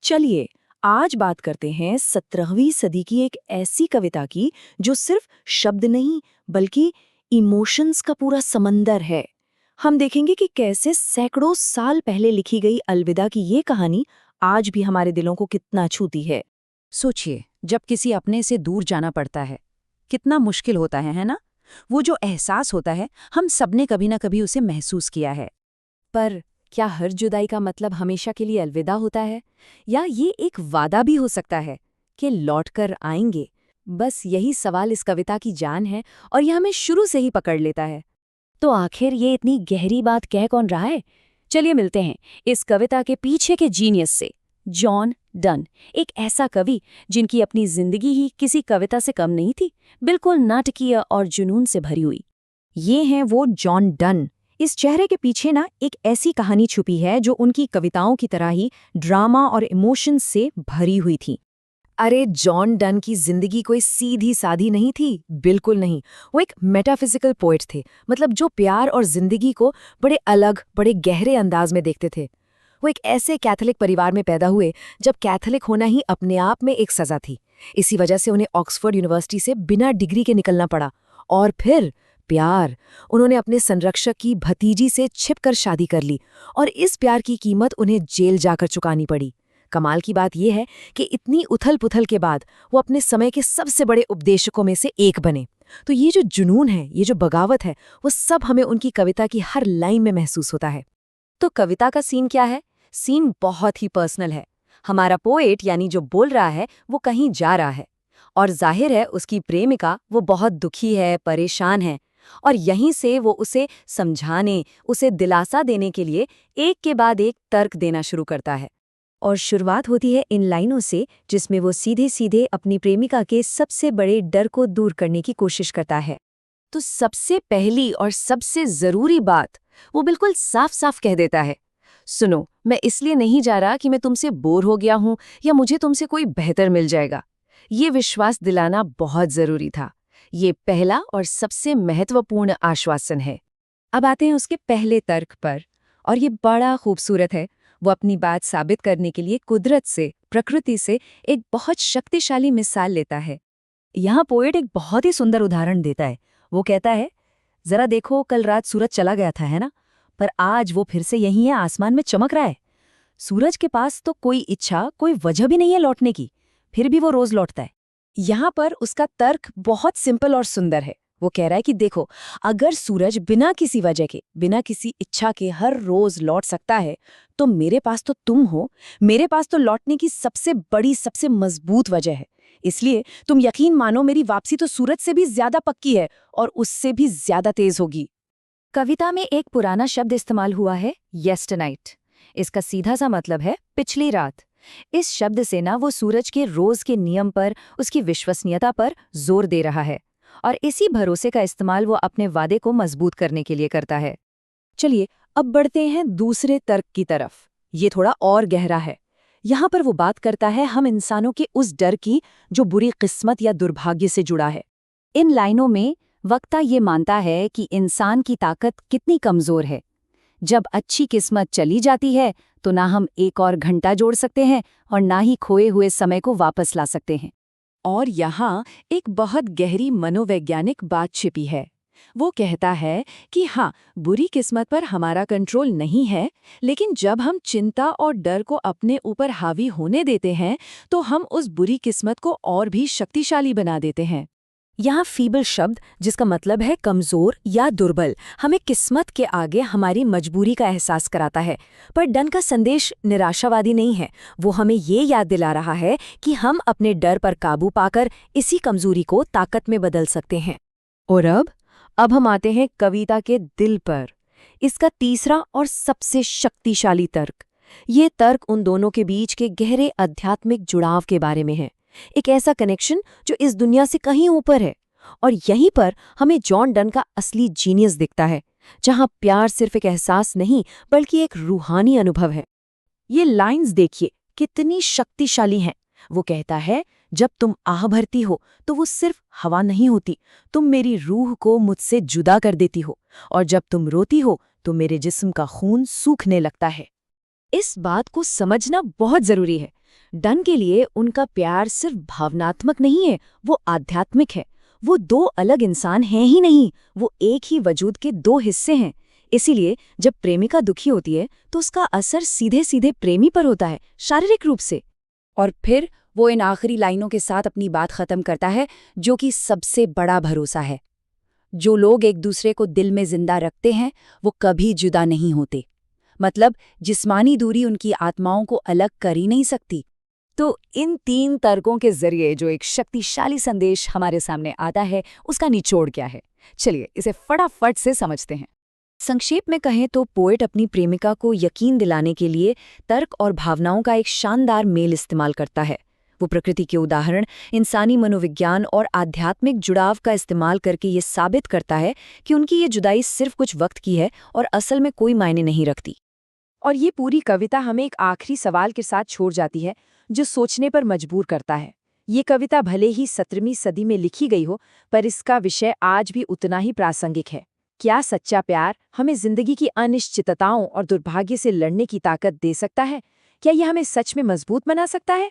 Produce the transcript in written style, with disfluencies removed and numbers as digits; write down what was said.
चलिए आज बात करते हैं 17वीं सदी की एक ऐसी कविता की जो सिर्फ शब्द नहीं बल्कि इमोशंस का पूरा समंदर है। हम देखेंगे कि कैसे सैकड़ों साल पहले लिखी गई अलविदा की ये कहानी आज भी हमारे दिलों को कितना छूती है। सोचिए, जब किसी अपने से दूर जाना पड़ता है कितना मुश्किल होता है ना। वो जो एहसास होता है हम सबने कभी ना कभी उसे महसूस किया है। पर क्या हर जुदाई का मतलब हमेशा के लिए अलविदा होता है, या ये एक वादा भी हो सकता है कि लौटकर आएंगे? बस यही सवाल इस कविता की जान है और यह हमें शुरू से ही पकड़ लेता है। तो आखिर ये इतनी गहरी बात कह कौन रहा है? चलिए मिलते हैं इस कविता के पीछे के जीनियस से। जॉन डन, एक ऐसा कवि जिनकी अपनी जिंदगी ही किसी कविता से कम नहीं थी, बिल्कुल नाटकीय और जुनून से भरी हुई। ये हैं वो जॉन डन। इस चेहरे के पीछे ना एक ऐसी कहानी छुपी है जो उनकी कविताओं की तरह ही ड्रामा और इमोशंस से भरी हुई थी। अरे जॉन डन की जिंदगी कोई सीधी साधी नहीं थी, बिल्कुल नहीं। वो एक मेटाफिजिकल पोएट थे, मतलब जो प्यार और जिंदगी को बड़े अलग, बड़े गहरे अंदाज में देखते थे। वो एक ऐसे कैथोलिक परिवार में पैदा हुए जब कैथोलिक होना ही अपने आप में एक सजा थी। इसी वजह से उन्हें ऑक्सफोर्ड यूनिवर्सिटी से बिना डिग्री के निकलना पड़ा। और फिर प्यार, उन्होंने अपने संरक्षक की भतीजी से छिपकर शादी कर ली और इस प्यार की कीमत उन्हें जेल जाकर चुकानी पड़ी। कमाल की बात यह है कि इतनी उथल-पुथल के बाद वो अपने समय के सबसे बड़े उपदेशकों में से एक बने। तो ये जो जुनून है, ये जो बगावत है, वो सब हमें उनकी कविता की हर लाइन में महसूस होता है। तो कविता का सीन क्या है? सीन बहुत ही पर्सनल है। हमारा पोएट यानी जो बोल रहा है वो कहीं जा रहा है और जाहिर है उसकी प्रेमिका वो बहुत दुखी है, परेशान है, और यहीं से वो उसे समझाने, उसे दिलासा देने के लिए एक के बाद एक तर्क देना शुरू करता है। और शुरुआत होती है इन लाइनों से जिसमें वो सीधे सीधे अपनी प्रेमिका के सबसे बड़े डर को दूर करने की कोशिश करता है। तो सबसे पहली और सबसे जरूरी बात वो बिल्कुल साफ साफ कह देता है, सुनो, मैं इसलिए नहीं जा रहा कि मैं तुमसे बोर हो गया हूं या मुझे तुमसे कोई बेहतर मिल जाएगा। ये विश्वास दिलाना बहुत जरूरी था। ये पहला और सबसे महत्वपूर्ण आश्वासन है। अब आते हैं उसके पहले तर्क पर, और ये बड़ा खूबसूरत है। वो अपनी बात साबित करने के लिए कुदरत से, प्रकृति से एक बहुत शक्तिशाली मिसाल लेता है। यहाँ पोएट एक बहुत ही सुंदर उदाहरण देता है। वो कहता है, जरा देखो, कल रात सूरज चला गया था, है ना? पर आज वो फिर से यहीं है, आसमान में चमक रहा है। सूरज के पास तो कोई इच्छा, कोई वजह भी नहीं है लौटने की, फिर भी वो रोज लौटता है। यहाँ पर उसका तर्क बहुत सिंपल और सुंदर है। वो कह रहा है कि देखो, अगर सूरज बिना किसी वजह के, बिना किसी इच्छा के हर रोज लौट सकता है, तो मेरे पास तो तुम हो, मेरे पास तो लौटने की सबसे बड़ी, सबसे मजबूत वजह है। इसलिए तुम यकीन मानो, मेरी वापसी तो सूरज से भी ज्यादा पक्की है और उससे भी ज्यादा तेज होगी। कविता में एक पुराना शब्द इस्तेमाल हुआ है, येस्टरनाइट। इसका सीधा सा मतलब है पिछली रात। इस शब्द से ना वो सूरज के रोज के नियम पर, उसकी विश्वसनीयता पर जोर दे रहा है, और इसी भरोसे का इस्तेमाल वो अपने वादे को मजबूत करने के लिए करता है। चलिए अब बढ़ते हैं दूसरे तर्क की तरफ। ये थोड़ा और गहरा है। यहाँ पर वो बात करता है हम इंसानों के उस डर की जो बुरी किस्मत या दुर्भाग्य से जुड़ा है। इन लाइनों में वक्ता ये मानता है कि इंसान की ताकत कितनी कमजोर है। जब अच्छी किस्मत चली जाती है तो ना हम एक और घंटा जोड़ सकते हैं और ना ही खोए हुए समय को वापस ला सकते हैं। और यहाँ एक बहुत गहरी मनोवैज्ञानिक बात छिपी है। वो कहता है कि हाँ, बुरी किस्मत पर हमारा कंट्रोल नहीं है, लेकिन जब हम चिंता और डर को अपने ऊपर हावी होने देते हैं तो हम उस बुरी किस्मत को और भी शक्तिशाली बना देते हैं। यहाँ फीबल शब्द, जिसका मतलब है कमजोर या दुर्बल, हमें किस्मत के आगे हमारी मजबूरी का एहसास कराता है। पर डन का संदेश निराशावादी नहीं है। वो हमें ये याद दिला रहा है कि हम अपने डर पर काबू पाकर इसी कमजोरी को ताकत में बदल सकते हैं। और अब हम आते हैं कविता के दिल पर, इसका तीसरा और सबसे शक्तिशाली तर्क। ये तर्क उन दोनों के बीच के गहरे आध्यात्मिक जुड़ाव के बारे में है, एक ऐसा कनेक्शन जो इस दुनिया से कहीं ऊपर है। और यहीं पर हमें जॉन डन का असली जीनियस दिखता है, जहां प्यार सिर्फ एक एहसास नहीं बल्कि एक रूहानी अनुभव है। ये लाइंस देखिए कितनी शक्तिशाली हैं। वो कहता है, जब तुम आह भरती हो तो वो सिर्फ हवा नहीं होती, तुम मेरी रूह को मुझसे जुदा कर देती हो, और जब तुम रोती हो तो मेरे जिस्म का खून सूखने लगता है। इस बात को समझना बहुत जरूरी है, डन के लिए उनका प्यार सिर्फ भावनात्मक नहीं है, वो आध्यात्मिक है। वो दो अलग इंसान हैं ही नहीं, वो एक ही वजूद के दो हिस्से हैं। इसीलिए जब प्रेमिका दुखी होती है तो उसका असर सीधे सीधे प्रेमी पर होता है, शारीरिक रूप से। और फिर वो इन आखिरी लाइनों के साथ अपनी बात खत्म करता है, जो कि सबसे बड़ा भरोसा है। जो लोग एक दूसरे को दिल में जिंदा रखते हैं वो कभी जुदा नहीं होते। मतलब जिस्मानी दूरी उनकी आत्माओं को अलग कर ही नहीं सकती। तो इन 3 तर्कों के जरिए जो एक शक्तिशाली संदेश हमारे सामने आता है, उसका निचोड़ क्या है? चलिए इसे फटाफट से समझते हैं। संक्षेप में कहें तो पोएट अपनी प्रेमिका को यकीन दिलाने के लिए तर्क और भावनाओं का एक शानदार मेल इस्तेमाल करता है। वो प्रकृति के उदाहरण, इंसानी मनोविज्ञान और आध्यात्मिक जुड़ाव का इस्तेमाल करके ये साबित करता है कि उनकी ये जुदाई सिर्फ कुछ वक्त की है और असल में कोई मायने नहीं रखती। और ये पूरी कविता हमें एक आखिरी सवाल के साथ छोड़ जाती है, जो सोचने पर मजबूर करता है। ये कविता भले ही 17वीं सदी में लिखी गई हो, पर इसका विषय आज भी उतना ही प्रासंगिक है। क्या सच्चा प्यार हमें जिंदगी की अनिश्चितताओं और दुर्भाग्य से लड़ने की ताकत दे सकता है? क्या यह हमें सच में मजबूत बना सकता है?